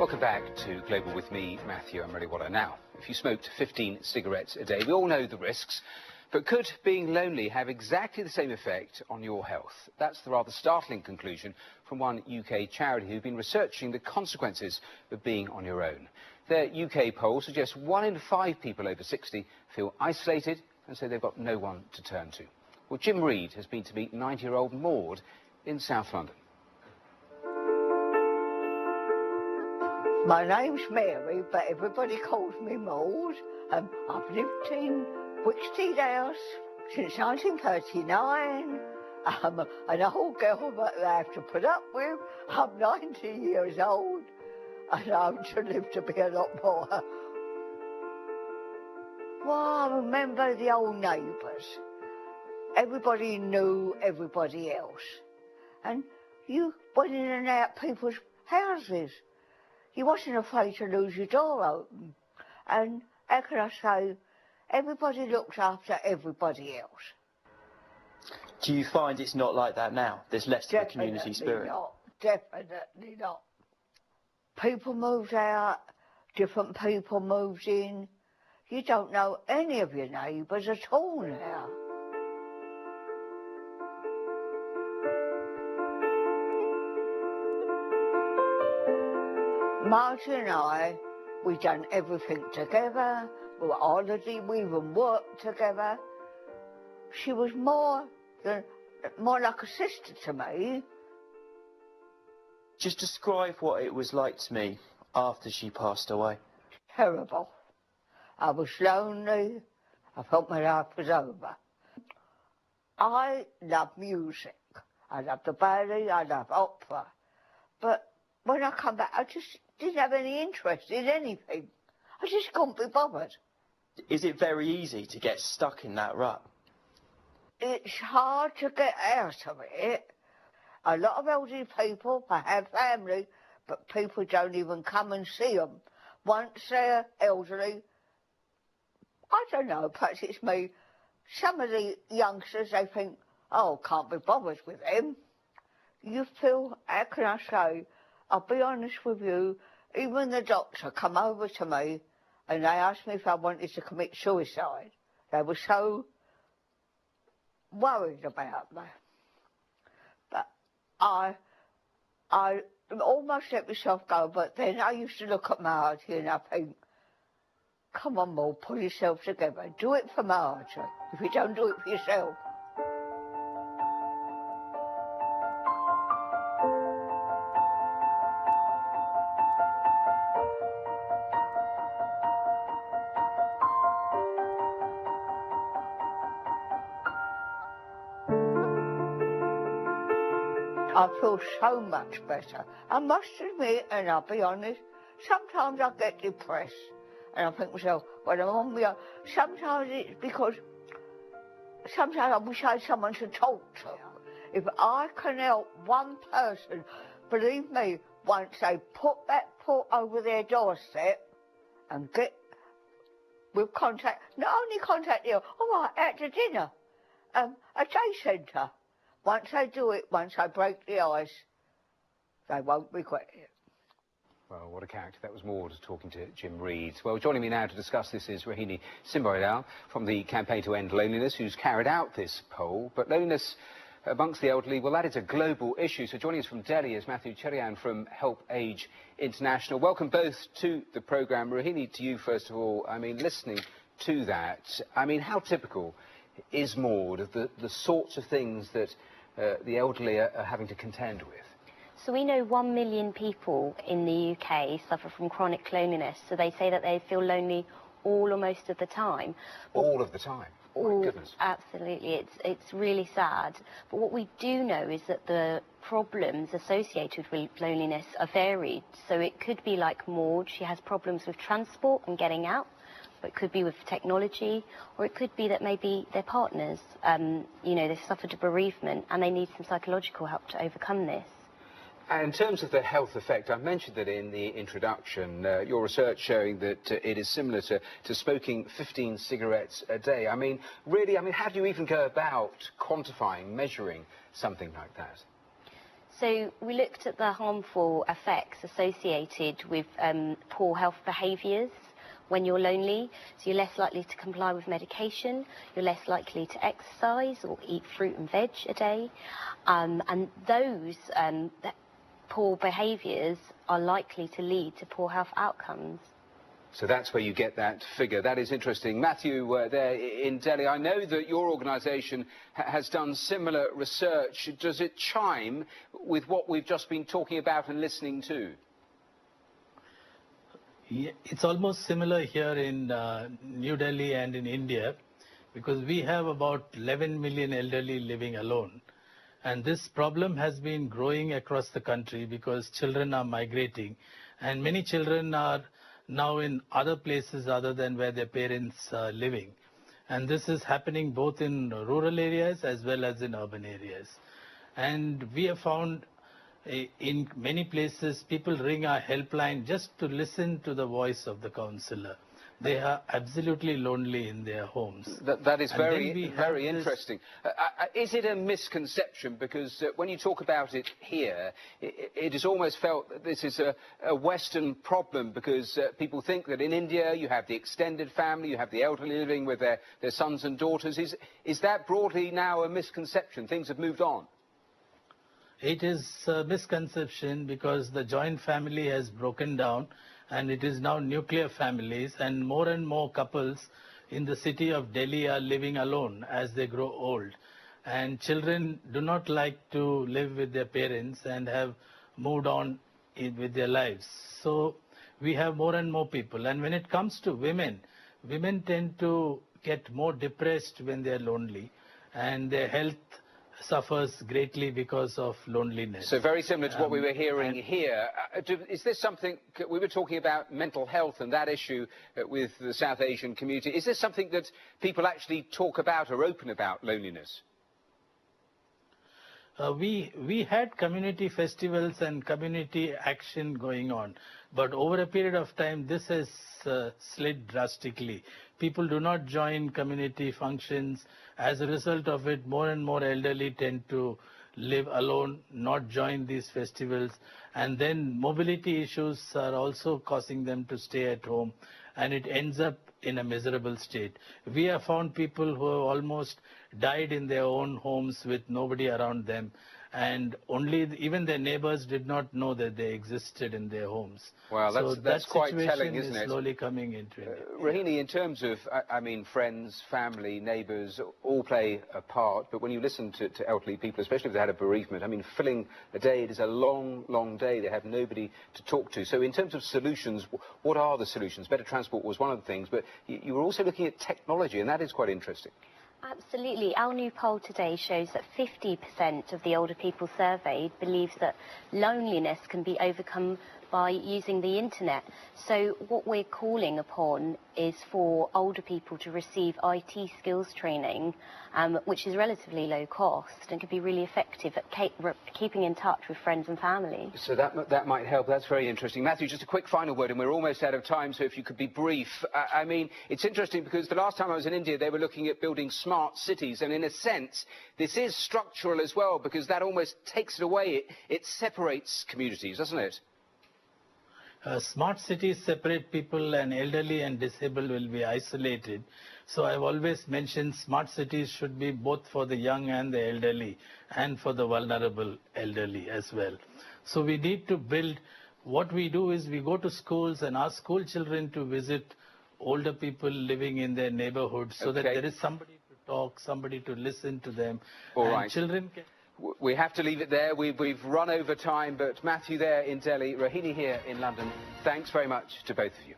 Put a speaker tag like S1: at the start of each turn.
S1: Welcome back to Global with me, Matthew. I'm ready. Now, if you smoked 15 cigarettes a day, we all know the risks, but could being lonely have exactly the same effect on your health? That's the rather startling conclusion from one UK charity who've been researching the consequences of being on your own. Their UK poll suggests 1 in 5 people over 60 feel isolated and say they've got no one to turn to. Well, Jim Reed has been to meet 90-year-old Maud in South London.
S2: My name's Mary, but everybody calls me Maud. I've lived in Wicksteed House since 1939. I'm an old girl that they have to put up with. I'm 90 years old, and I hope to live to be a lot more. Well, I remember the old neighbours. Everybody knew everybody else. And you went in and out people's houses. You wasn't afraid to lose your door open. And how can I say, everybody looked after everybody else.
S3: Do you find it's not like that now? There's less of a community spirit?
S2: Definitely not. People moved out, different people moved in. You don't know any of your neighbours at all now. Margie and I, we done everything together. We were on holiday, we even worked together. She was more like a sister to me.
S3: Just describe what it was like to me after she passed away.
S2: Terrible. I was lonely. I felt my life was over. I love music. I love the ballet, I love opera. But when I come back, I just didn't have any interest in anything. I just couldn't be bothered.
S3: Is it very easy to get stuck in that rut?
S2: It's hard to get out of it. A lot of elderly people, I have family, but people don't even come and see them. Once they're elderly, I don't know, perhaps it's me, some of the youngsters, they think, oh, can't be bothered with them. You feel, how can I say, I'll be honest with you, even the doctor come over to me and they asked me if I wanted to commit suicide. They were so worried about me. But I almost let myself go, but then I used to look at Margie and I think, come on, Maud, pull yourself together. Do it for Margie, if you don't do it for yourself. I feel so much better. I must admit, and I'll be honest, sometimes I get depressed. And I think to myself, when I'm on my own, sometimes it's because sometimes I wish I had someone to talk to. If I can help one person, believe me, once they put that foot over their doorstep and get with contact, not only contact you, all right, out to dinner, a day centre. Once they do it, once they break the ice, they won't regret it.
S1: Well, what a character. That was Maud talking to Jim Reed. Well, joining me now to discuss this is Rohini Simboidal from the Campaign to End Loneliness, who's carried out this poll. But loneliness amongst the elderly, well, that is a global issue. So joining us from Delhi is Mathew Cherian from HelpAge International. Welcome both to the programme. Rohini, to you first of all. I mean, listening to that, I mean, how typical is Maud of the sorts of things that the elderly are having to contend with?
S4: So we know 1 million people in the UK suffer from chronic loneliness. So they say that they feel lonely all or most of the time.
S1: All of the time? Oh, my goodness.
S4: Absolutely. It's really sad. But what we do know is that the problems associated with loneliness are varied. So it could be like Maud, she has problems with transport and getting out. It could be with technology, or it could be that maybe their partners, they've suffered a bereavement and they need some psychological help to overcome this.
S1: And in terms of the health effect, I mentioned that in the introduction, your research showing that it is similar to smoking 15 cigarettes a day. I mean, really, how do you even go about quantifying, measuring something like that?
S4: So we looked at the harmful effects associated with poor health behaviours when you're lonely. So you're less likely to comply with medication, you're less likely to exercise or eat fruit and veg a day. And those poor behaviours are likely to lead to poor health outcomes.
S1: So that's where you get that figure. That is interesting. Matthew, there in Delhi, I know that your organisation has done similar research. Does it chime with what we've just been talking about and listening to?
S5: Yeah, it's almost similar here in New Delhi and in India, because we have about 11 million elderly living alone. And this problem has been growing across the country because children are migrating, and many children are now in other places other than where their parents are living. And this is happening both in rural areas as well as in urban areas. And we have found in many places people ring our helpline just to listen to the voice of the counsellor. They are absolutely lonely in their homes.
S1: That is very interesting. Is it a misconception? Because when you talk about it here, it is almost felt that this is a Western problem, because people think that in India you have the extended family, you have the elderly living with their sons and daughters. Is that broadly now a misconception? Things have moved on?
S5: It is a misconception because the joint family has broken down, and it is now nuclear families, and more couples in the city of Delhi are living alone as they grow old. And children do not like to live with their parents and have moved on with their lives. So we have more and more people. And when it comes to women, women tend to get more depressed when they are lonely, and their health suffers greatly because of loneliness.
S1: So very similar to what we were hearing here. Is this something, we were talking about mental health and that issue with the South Asian community, is this something that people actually talk about or open about, loneliness?
S5: We had community festivals and community action going on, but over a period of time this has slid drastically. People do not join community functions. As a result of it, more and more elderly tend to live alone, not join these festivals, and then mobility issues are also causing them to stay at home, and it ends up in a miserable state. We have found people who have almost died in their own homes with nobody around them, and even their neighbors did not know that they existed in their homes.
S1: Well, that's quite telling, isn't it?
S5: Is slowly coming into India.
S1: Rahini, in terms of, I mean, friends, family, neighbours, all play a part, but when you listen to elderly people, especially if they had a bereavement, I mean, filling a day, it is a long, long day. They have nobody to talk to. So in terms of solutions, what are the solutions? Better transport was one of the things, but you were also looking at technology, and that is quite interesting.
S4: Absolutely. Our new poll today shows that 50% of the older people surveyed believes that loneliness can be overcome by using the internet. So what we're calling upon is for older people to receive IT skills training, which is relatively low cost and can be really effective at keeping in touch with friends and family.
S1: So that might help. That's very interesting. Matthew, just a quick final word, and we're almost out of time, so if you could be brief. I mean, it's interesting because the last time I was in India, they were looking at building smart cities, and in a sense, this is structural as well, because that almost takes it away. It separates communities, doesn't it?
S5: Smart cities separate people, and elderly and disabled will be isolated. So I've always mentioned smart cities should be both for the young and the elderly, and for the vulnerable elderly as well. So we need to build, what we do is we go to schools and ask school children to visit older people living in their neighborhood, so that there is somebody to talk, somebody to listen to them.
S1: All right.
S5: Children can...
S1: We have to leave it there. We've run over time, but Matthew there in Delhi, Rahini here in London, thanks very much to both of you.